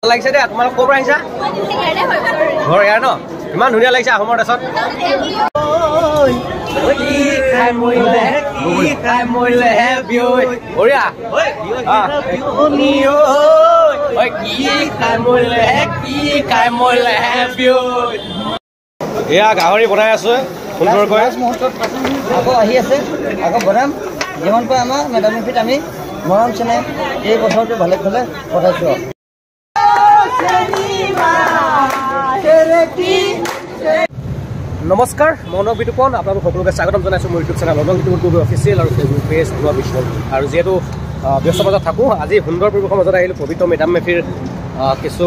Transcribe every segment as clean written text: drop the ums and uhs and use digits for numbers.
লাগিছে দে তোমালোক ক'ৰ পৰা আহিছা ঘৰ ইয়াৰ ন ইমান ধুনীয়া লাগিছে আহোমৰ দেশত এয়া গাহৰি বনাই আছো সুন্দৰকৈ আকৌ আহি আছে আকৌ বনাম যিমানকৈ আমাৰ মেডাম মেফিত আমি মৰম চেনেহ এই বছৰটো ভালে ভালে পঠাইছোঁ নমস্কাৰ মনক বিতুপন আপোনালোক সকলোকে স্বাগতম জনাইছোঁ মোৰ ইউটিউব চেনেল মনক বিতুপন অফিচিয়েল আৰু ফেচবুক পেজ লোৱা বিশ্বল আৰু যিহেতু ব্যস্ত মাজত থাকোঁ আজি সুন্দৰ পৰিৱেশৰ মাজত আহিলোঁ পবিত্ৰ মেডাম মেফিৰ কিছু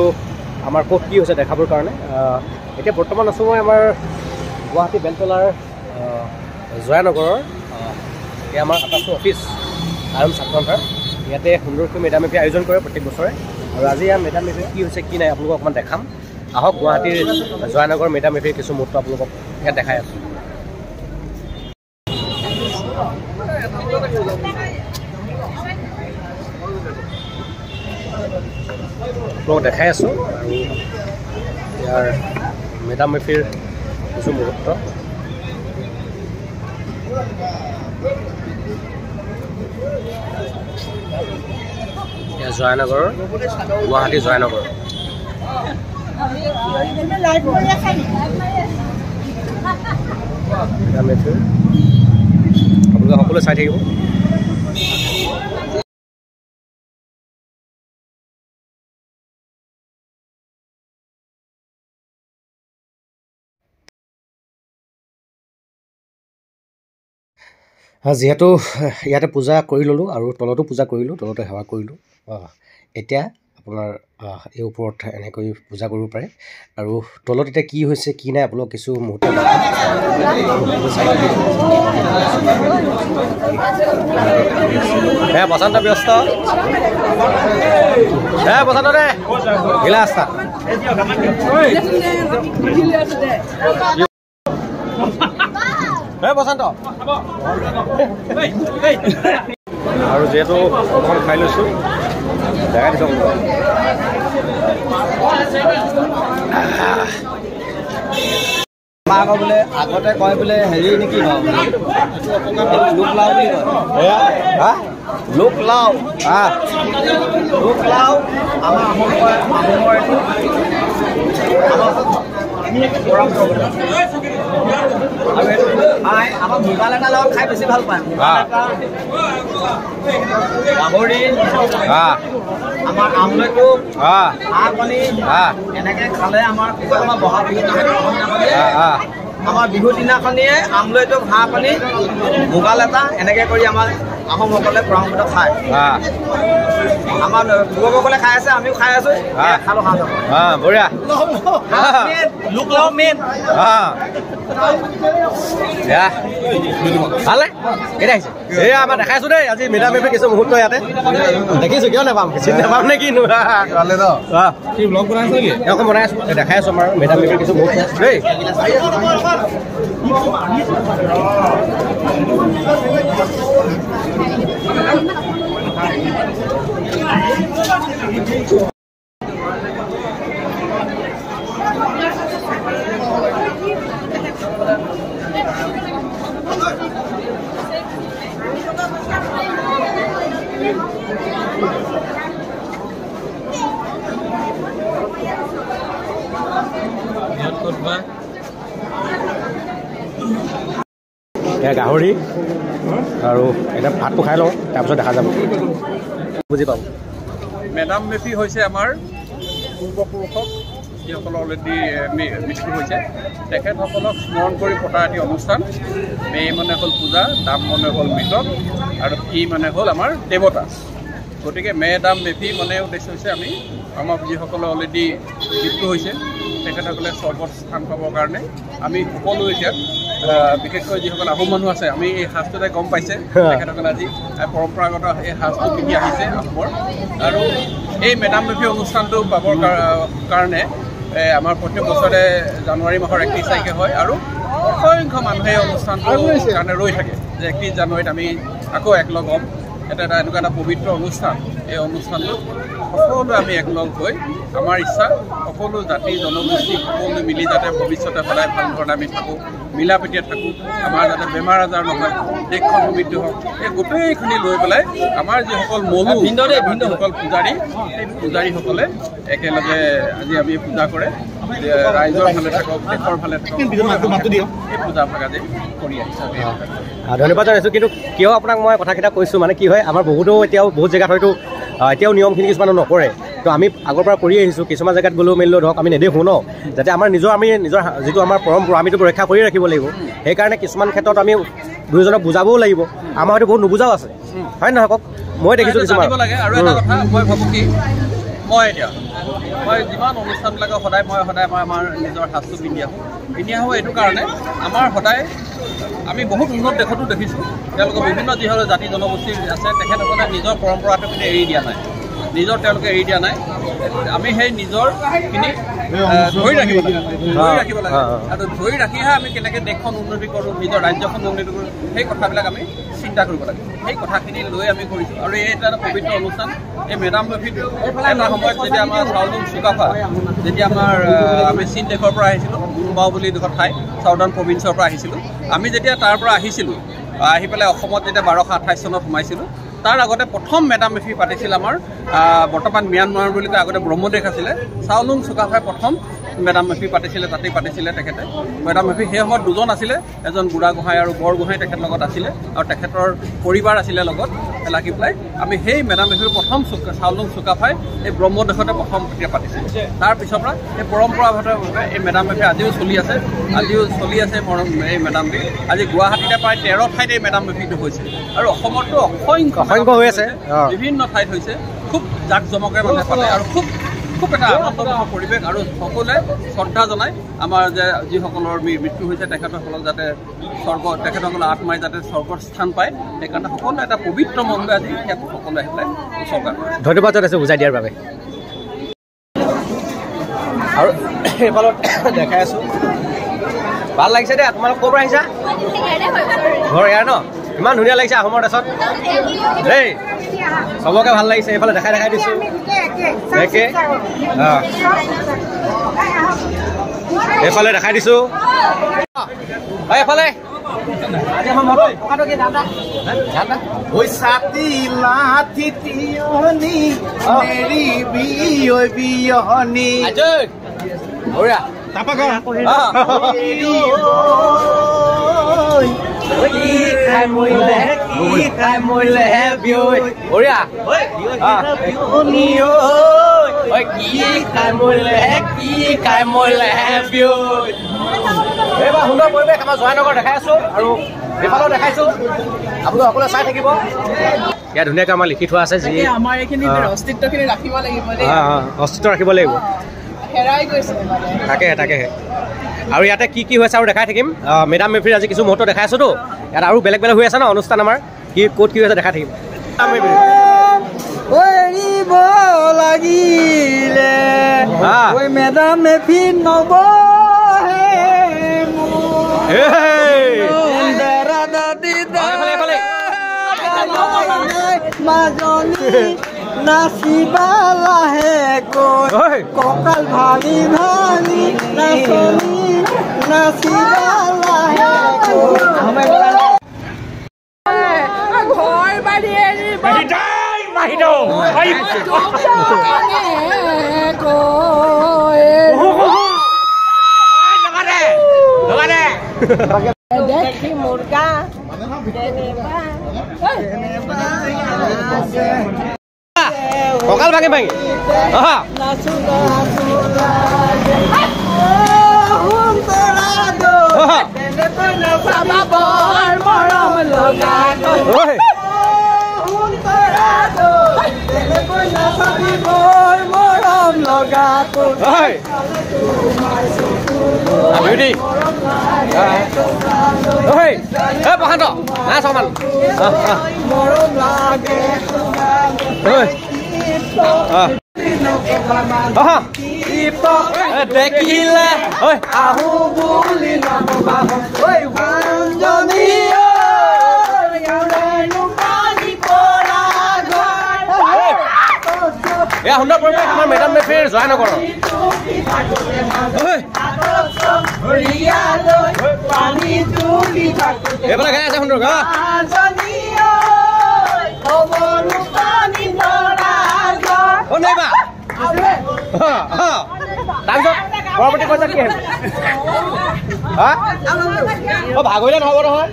আমাৰ ক'ত কি হৈছে দেখাবৰ কাৰণে এতিয়া বৰ্তমান আছোঁ মই আমাৰ গুৱাহাটী বেলতলাৰ জয়ানগৰৰ এই আমাৰ আটাছু অফিচ আয়ন ছাত্ৰসন্থাৰ ইয়াতে সুন্দৰকৈ মেডাম মেফি আয়োজন কৰে প্ৰত্যেক বছৰে আৰু আজি ইয়াৰ মেডাম মেফি কি হৈছে কি নাই আপোনালোকক অকণমান দেখাম আহক গুৱাহাটীৰ জয়ানগৰ মেডাম মেফিৰ কিছু মুহূৰ্ত আপোনালোকক ইয়াত দেখাই আছোঁ আপোনালোকক দেখাই আছোঁ আৰু ইয়াৰ মেডাম মেফিৰ কিছু মুহূৰ্ত জয়ানগৰৰ গুৱাহাটী জয়ানগৰ আপোনালোকে সকলোৱে চাই থাকিব যিহেতু ইয়াতে পূজা কৰি ল'লোঁ আৰু তলতো পূজা কৰিলোঁ তলতো সেৱা কৰিলোঁ এতিয়া আপোনাৰ এই ওপৰত এনেকৈ পূজা কৰিব পাৰে আৰু তলত এতিয়া কি হৈছে কি নাই আপোনালোক কিছু মুহূৰ্ত বসন্ত ব্যস্ত বসন্ত দে গিলা আস্থা বসন্ত আৰু যিহেতু অকণমান খাই লৈছোঁ দেখাই দিছোঁ আমাৰ আকৌ বোলে আগতে কয় বোলে হেৰি নেকি লোক লাও বুলি কয় লোক লাও লোক লাও আমাৰ আহোমৰ এইটো আমাৰ মোবাইল এটা লগত খাই বেছি ভাল পায় গাহৰি আমাৰ আমলেটটো হাঁহ কণী এনেকৈ খালে আমাৰ বহাগ বিহু আমাৰ বিহুৰ দিনাখনিয়ে আমলেটটো হাঁহ কণী মোবাইল এটা এনেকৈ কৰি আমাৰ আহোমসকলে পৰম্পৰাগত খায় আমাৰ যুৱকসকলে খাই আছে আমিও খাই আছোঁ খালোঁ বঢ়িয়া লোক লাও মেইন ভালে কেতিয়া আহিছে এয়া আমাৰ দেখাইছোঁ দেই আজি মেডাম মেফি কিছু মুহূৰ্ত ইয়াতে দেখিছোঁ কিয় নাপাম চিনি নাপাম নে কিনো ব্লগ বনাই আছোঁ নেকি এখন বনাই আছোঁ দেখাই আছোঁ আমাৰ মেডাম মেফিৰ কিছু মুহূৰ্ত দেই গাহৰি আৰু এতিয়া ভাতটো খাই লওঁ তাৰপিছত দেখা যাব বুজি পাব মেডাম মেফি হৈছে আমাৰ পূৰ্বপুৰুষক যিসকল অলৰেডি মৃত্যু হৈছে তেখেতসকলক স্মৰণ কৰি পতা এটি অনুষ্ঠান মে মানে হ'ল পূজা দাম মানে হ'ল মৃতক আৰু ফি মানে হ'ল আমাৰ দেৱতা গতিকে মেডাম মেফি মানে উদ্দেশ্য হৈছে আমি আমাৰ যিসকলে অলৰেডি মৃত্যু হৈছে তেখেতসকলে স্বৰ্গত স্থান পাবৰ কাৰণে আমি সকলো এতিয়া বিশেষকৈ যিসকল আহোম মানুহ আছে আমি এই সাজটোতে গম পাইছে তেখেতসকলে আজি পৰম্পৰাগত এই সাজটো পিন্ধি আহিছে আহোমৰ আৰু এই মেডাম মেফি অনুষ্ঠানটো পাবৰ কাৰণে আমাৰ প্ৰত্যেক বছৰে জানুৱাৰী মাহৰ 31 তাৰিখে হয় আৰু অসংখ্য মানুহে এই অনুষ্ঠানটোৰ কাৰণে ৰৈ থাকে যে 31 জানুৱাৰীত আমি আকৌ একলগ হ'ম এটা এনেকুৱা এটা পবিত্ৰ অনুষ্ঠান এই অনুষ্ঠানটো সকলোৱে আমি একলগ হৈ আমাৰ ইচ্ছা সকলো জাতি জনগোষ্ঠী সকলোৱে মিলি যাতে ভৱিষ্যতে সদায় ভাল ধৰণে আমি থাকোঁ, মিলা প্ৰীতিৰে থাকোঁ, আমাৰ যাতে বেমাৰ আজাৰ নহয়, দেশখন সমৃদ্ধি হওক, এই গোটেইখিনি লৈ পেলাই আমাৰ যিসকল যিসকল পূজাৰী সেই পূজাৰীসকলে একেলগে আজি আমি পূজা কৰে, ৰাইজৰ ভালে থাকক, দেশৰ ভালে থাকক, এই পূজাভাগ আজি কৰি আহিছে। ধন্যবাদ জনাইছোঁ। কিন্তু কিয় আপোনাক মই কথাকেইটা কৈছোঁ, মানে কি হয় আমাৰ বহুতো এতিয়াও বহুত জেগাত হয়তো এতিয়াও নিয়মখিনি কিছুমানে নকৰে, তো আমি আগৰ পৰা কৰি আহিছোঁ। কিছুমান জেগাত গ'লেও মেলিলেও ধৰক আমি নেদেখোঁ ন, যাতে আমাৰ নিজৰ যিটো আমাৰ পৰম্পৰা আমিতো ৰক্ষা কৰি ৰাখিব লাগিব। সেইকাৰণে কিছুমান ক্ষেত্ৰত আমি দুয়োজনক বুজাবও লাগিব, আমাৰ হয়তো বহুত নুবুজাও আছে, হয় নহয় কওক? মই দেখিছোঁ কিছুমান লাগে। আৰু এটা কথা মই ভাবোঁ কি, মই যিমান অনুষ্ঠানবিলাকক সদায় মই আমাৰ নিজৰ সাজটো পিন্ধি আহোঁ এইটো কাৰণে আমাৰ সদায় আমি বহুত উন্নত দেশতো দেখিছোঁ তেওঁলোকৰ বিভিন্ন যিসকল জাতি জনগোষ্ঠী আছে তেখেতসকলে নিজৰ পৰম্পৰাটো কিন্তু তেওঁলোকে এৰি দিয়া নাই। আমি সেই নিজৰখিনি ধৰি ৰাখিব লাগে আৰু ধৰি ৰাখিহে আমি কেনেকৈ দেশখন উন্নতি কৰোঁ, নিজৰ ৰাজ্যখন উন্নতি কৰোঁ, সেই কথাবিলাক আমি চিন্তা কৰিব লাগে। সেই কথাখিনি লৈ আমি কৰিছোঁ। আৰু এটা পবিত্ৰ অনুষ্ঠান, এই মেডাম মেফিটো এটা সময়ত যেতিয়া আমাৰ চাউলুং চুকাফা যেতিয়া আমি চীন দেশৰ পৰা আহিছিলোঁ, মুম্বাও বুলি এডোখৰ ঠাই চাউদাৰ্ণ প্ৰভিন্সৰ পৰা আহিছিলোঁ, আমি যেতিয়া তাৰ পৰা আহিছিলোঁ, আহি পেলাই অসমত যেতিয়া 1228 চনত সোমাইছিলোঁ, তাৰ আগতে প্ৰথম মেডাম মেফি পাতিছিল আমাৰ বৰ্তমান ম্যানমাৰ বুলি কয়, আগতে ব্ৰহ্মদেশ আছিলে, চাউলুং চুকাফাই প্ৰথম মেডাম মেফি পাতিছিলে, তাতেই পাতিছিলে তেখেতে। মেডাম মেফি সেই সময়ত দুজন আছিলে, এজন বুঢ়া গোহাঁই আৰু বৰ গোহাঁই তেখেতৰ লগত আছিলে, আৰু তেখেতৰ পৰিবাৰ আছিলে লগত লাগি পেলাই আমি সেই মেডাম মেফিৰ প্ৰথম চাউলুং চুকাফাই এই ব্ৰহ্মদেশতে প্ৰথম কেতিয়া পাতিছিল। তাৰ পিছৰ পৰা এই পৰম্পৰাগতভাৱে এই মেডাম মেফি আজিও চলি আছে এই মেডাম মেফি। আজি গুৱাহাটীতে প্ৰায় 13 ঠাইত এই মেডাম মেফিটো হৈছে, আৰু অসমতো অসংখ্য হৈ আছে, বিভিন্ন ঠাইত হৈছে। খুব জাক জমকে মানুহে পাতে আৰু খুব এটা আনন্দময় পৰিৱেশ, আৰু সকলোৱে শ্ৰদ্ধা জনায় আমাৰ যে যিসকলৰ মৃত্যু হৈছে তেখেতসকলক যাতে তেখেতসকলৰ আত্মাই যাতে স্বৰ্গৰ স্থান পায়, সেইকাৰণে সকলোৱে এটা পবিত্ৰ মনলৈ আজি সকলোৱে আহি পেলাই উৎসৰ্গা কৰে। ধন্যবাদ জনাইছোঁ বুজাই দিয়াৰ বাবে। আৰু এইফালত দেখাই আছোঁ, ভাল লাগিছে দেই। তোমালোক ক'ৰ পৰা আহিছা? ঘৰ ইয়াৰ ন? ইমান ধুনীয়া লাগিছে আহোমৰ ড্ৰেছত দেই, চবকে ভাল লাগিছে। এইফালে দেখাই দিছোঁ, এইফালে দেখাই দিছোঁ, এইফালে সুন্দৰ পৰিৱেশ আমাৰ জয়ানগৰ দেখাই আছোঁ, আৰু এইফালেও দেখাইছোঁ, আপোনালোকে সকলোৱে চাই থাকিব। ইয়াত ধুনীয়াকৈ আমাৰ লিখি থোৱা আছে, যি আমাৰ এইখিনি অস্তিত্বখিনি ৰাখিব লাগিব, অস্তিত্ব ৰাখিব লাগিব, হেৰাই গৈছে তাকেহে। আৰু ইয়াতে কি হৈছে আৰু দেখাই থাকিম। মেডাম মেফিৰ আজি কিছু মুহূৰ্ত দেখাই আছোঁতো, ইয়াত আৰু বেলেগ হৈ আছে ন অনুষ্ঠান আমাৰ, ক'ত কি হৈছে দেখাই থাকিম। মেডাম মেফি নাচিবা লাহেকৈ কঁকাল ভাঙি নাচিবা দেখি মুৰ্গা কঁকাল ভাঙি মৰম লগা প্ৰশান্ত না চমান দেখিলে আহো বুলি এয়া সুন্দৰ পৰিৱেশ আমাৰ মেডাম মেফিৰ জয়ানগৰৰ এইফালে গাই আছে সুন্দৰ গা নাইবা তাৰপিছত পৰৱৰ্তী পইচা কি হা ভাগৰিলে নহ'ব নহয়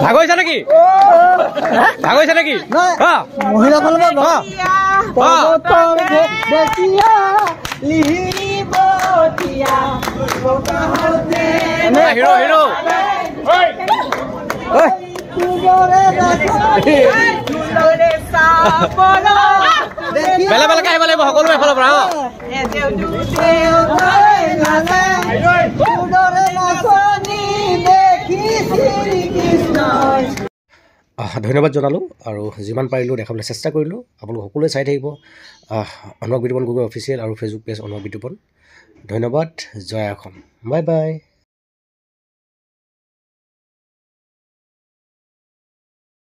ভাগৰিছা নেকি ভাগৰিছা নেকি মহিলা ফালৰ হিৰো হিৰো বেলেগ বেলেগে আহিব লাগিব সকলো এফালৰ পৰা ধন্যবাদ জনালোঁ আৰু যিমান পাৰিলোঁ দেখাবলৈ চেষ্টা কৰিলোঁ আপোনালোক সকলোৱে চাই থাকিব অনুৰাগ বিতুপন গগৈ অফিচিয়েল আৰু ফেচবুক পেজ অনুৰাগ বিতুপন ধন্যবাদ জয় অসম বাই বাই